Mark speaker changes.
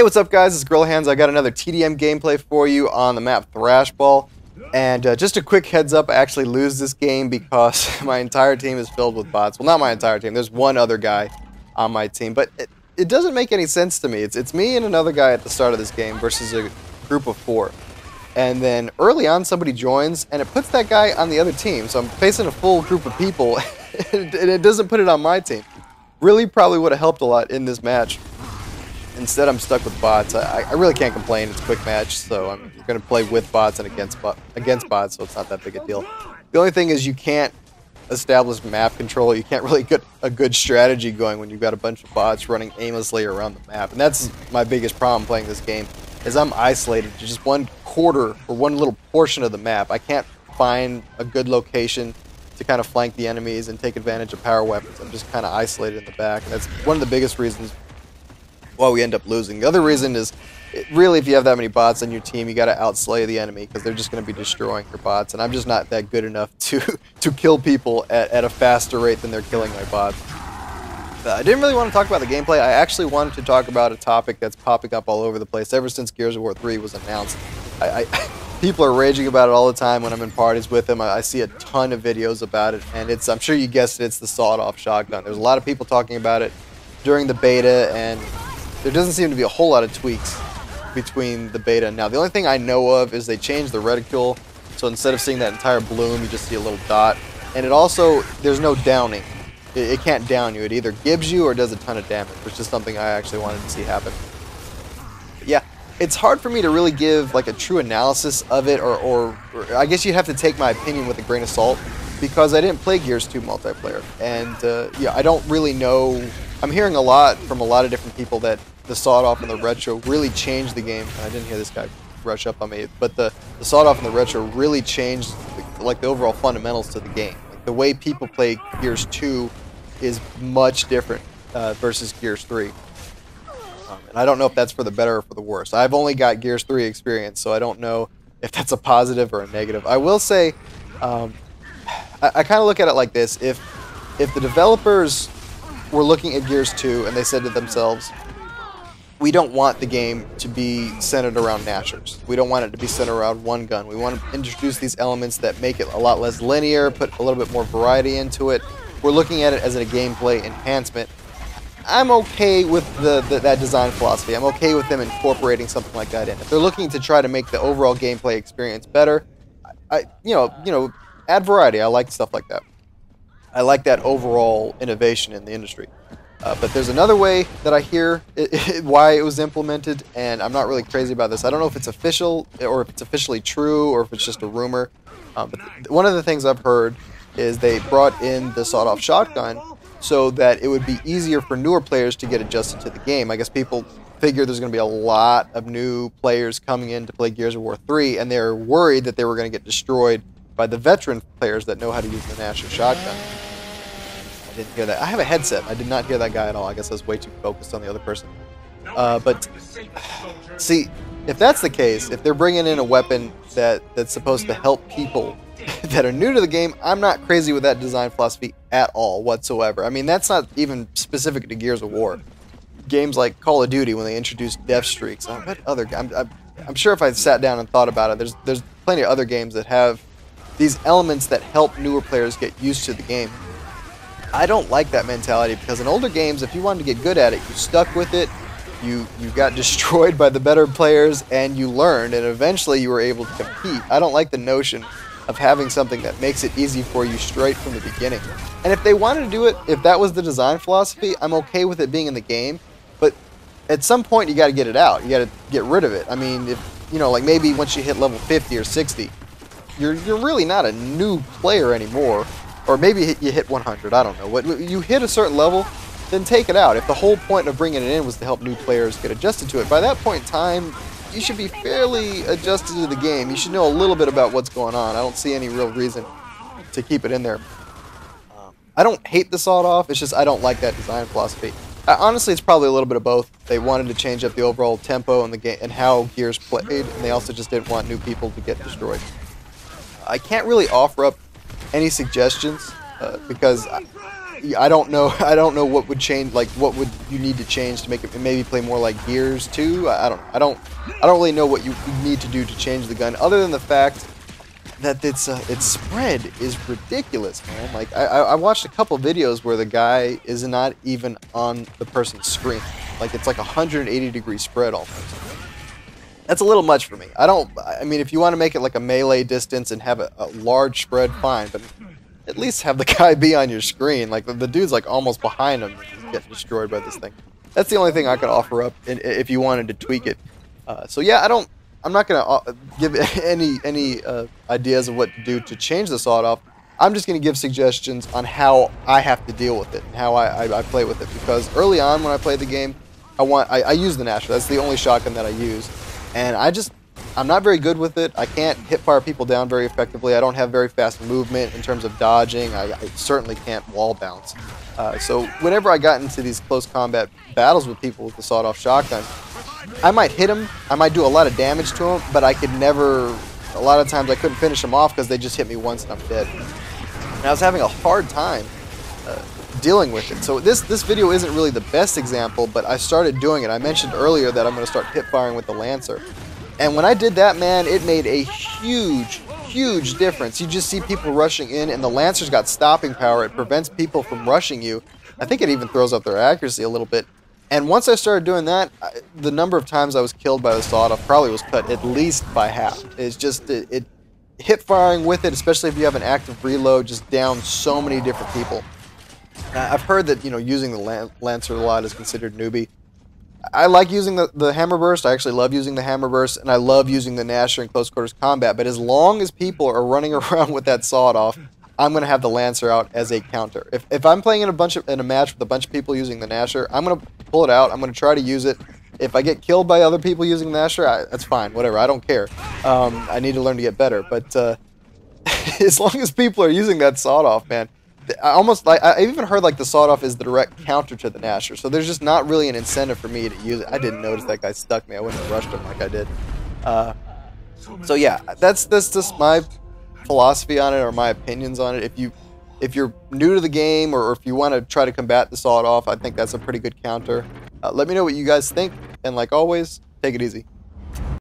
Speaker 1: what's up guys, it's Grillhands. I got another TDM gameplay for you on the map Thrashball. And just a quick heads up, I actually lose this game because my entire team is filled with bots. Well, not my entire team, there's one other guy on my team, but it doesn't make any sense to me. It's me and another guy at the start of this game versus a group of 4. And then early on somebody joins and it puts that guy on the other team. So I'm facing a full group of people and it doesn't put it on my team. Really probably would have helped a lot in this match. Instead, I'm stuck with bots. I really can't complain. It's a quick match, so I'm going to play with bots and against bots, so it's not that big a deal. The only thing is you can't establish map control. You can't really get a good strategy going when you've got a bunch of bots running aimlessly around the map. And that's my biggest problem playing this game, is I'm isolated to just one quarter or one little portion of the map. I can't find a good location to kind of flank the enemies and take advantage of power weapons. I'm just kind of isolated in the back, and that's one of the biggest reasons why we end up losing. The other reason is, really, if you have that many bots on your team, you got to outslay the enemy because they're just going to be destroying your bots, and I'm just not that good enough to kill people at a faster rate than they're killing my bots. I didn't really want to talk about the gameplay. I actually wanted to talk about a topic that's popping up all over the place ever since Gears of War 3 was announced. People are raging about it all the time when I'm in parties with them. I see a ton of videos about it, and I'm sure you guessed it, it's the sawed-off shotgun. There's a lot of people talking about it during the beta, and there doesn't seem to be a whole lot of tweaks between the beta and now. The only thing I know of is they changed the reticule, so instead of seeing that entire bloom, you just see a little dot. And it also, there's no downing. It can't down you. It either gives you or does a ton of damage, which is something I actually wanted to see happen. But yeah, it's hard for me to really give like a true analysis of it, or I guess you'd have to take my opinion with a grain of salt, because I didn't play Gears 2 multiplayer. And yeah, I don't really know. I'm hearing a lot from a lot of different people that the sawed-off and the retro really changed the game. I didn't hear this guy rush up on me, but the sawed-off and the retro really changed like the overall fundamentals to the game. Like, the way people play Gears 2 is much different versus Gears 3. And I don't know if that's for the better or for the worse. I've only got Gears 3 experience, so I don't know if that's a positive or a negative. I will say, I kind of look at it like this. If the developers were looking at Gears 2 and they said to themselves, we don't want the game to be centered around Nashers. We don't want it to be centered around one gun. We want to introduce these elements that make it a lot less linear, put a little bit more variety into it. We're looking at it as a gameplay enhancement. I'm okay with that design philosophy. I'm okay with them incorporating something like that in. If they're looking to try to make the overall gameplay experience better, you know, add variety. I like stuff like that. I like that overall innovation in the industry. But there's another way that I hear why it was implemented, and I'm not really crazy about this. I don't know if it's official, or if it's officially true, or if it's just a rumor. But one of the things I've heard is they brought in the sawed-off shotgun so that it would be easier for newer players to get adjusted to the game. I guess people figure there's going to be a lot of new players coming in to play Gears of War 3, and they're worried that they were going to get destroyed by the veteran players that know how to use the Nasher shotgun. I didn't hear that. I have a headset. I did not hear that guy at all. I guess I was way too focused on the other person. But see, if that's the case, if they're bringing in a weapon that's supposed to help people that are new to the game, I'm not crazy with that design philosophy at all whatsoever. I mean, that's not even specific to Gears of War. Games like Call of Duty, when they introduced death streaks, what other? I'm sure if I sat down and thought about it, there's plenty of other games that have these elements that help newer players get used to the game. I don't like that mentality, because in older games, if you wanted to get good at it, you stuck with it, you got destroyed by the better players, and you learned, and eventually you were able to compete. I don't like the notion of having something that makes it easy for you straight from the beginning. And if they wanted to do it, if that was the design philosophy, I'm okay with it being in the game, but at some point you got to get it out. You got to get rid of it. I mean, if, you know, like maybe once you hit level 50 or 60, you're really not a new player anymore. Or maybe you hit 100, I don't know. When you hit a certain level, then take it out. If the whole point of bringing it in was to help new players get adjusted to it, by that point in time, you should be fairly adjusted to the game. You should know a little bit about what's going on. I don't see any real reason to keep it in there. I don't hate the sawed-off, it's just I don't like that design philosophy. Honestly, it's probably a little bit of both. They wanted to change up the overall tempo and the game and how Gears played, and they also just didn't want new people to get destroyed. I can't really offer up any suggestions because I don't know. I don't know what would change. Like, what would you need to change to make it maybe play more like Gears 2? I don't. I don't really know what you need to do to change the gun, other than the fact that its spread is ridiculous, man. Like, I watched a couple videos where the guy is not even on the person's screen. Like, it's like 180-degree spread almost. That's a little much for me. I mean, if you want to make it like a melee distance and have a large spread, fine, but at least have the guy be on your screen. Like, the dude's like almost behind him and he's getting destroyed by this thing. That's the only thing I could offer up if you wanted to tweak it. So yeah, I'm not gonna give any ideas of what to do to change the sawed-off. I'm just gonna give suggestions on how I have to deal with it and how I play with it, because early on when I played the game, I use the Gnasher. That's the only shotgun that I use, and I'm not very good with it. I can't hip fire people down very effectively. I don't have very fast movement in terms of dodging. I certainly can't wall bounce. So whenever I got into these close combat battles with people with the sawed-off shotgun, I might hit them, I might do a lot of damage to them, but I could never, a lot of times I couldn't finish them off because they just hit me once and I'm dead. And I was having a hard time dealing with it. So this video isn't really the best example, but I started doing it. I mentioned earlier that I'm going to start hip firing with the Lancer. And when I did that, man, it made a huge difference. You just see people rushing in, and the Lancer's got stopping power. It prevents people from rushing you. I think it even throws up their accuracy a little bit. And once I started doing that, the number of times I was killed by the sawed-off probably was cut at least by half. It's just, it hip firing with it, especially if you have an active reload, just down so many different people. I've heard that, you know, using the Lancer a lot is considered newbie. I like using the hammer burst. I actually love using the hammer burst, and I love using the Gnasher in close quarters combat. But as long as people are running around with that sawed-off, I'm going to have the Lancer out as a counter. If I'm playing in a match with a bunch of people using the Gnasher, I'm going to pull it out. I'm going to try to use it. If I get killed by other people using the Gnasher, that's fine. Whatever. I don't care. I need to learn to get better. But as long as people are using that sawed-off, man, I even heard like the sawed-off is the direct counter to the Gnasher, so there's just not really an incentive for me to use it. I didn't notice that guy stuck me. I wouldn't have rushed him like I did. So yeah, that's just my philosophy on it, or my opinions on it. If you're new to the game, or if you want to try to combat the sawed-off, I think that's a pretty good counter. Let me know what you guys think, and like always, take it easy.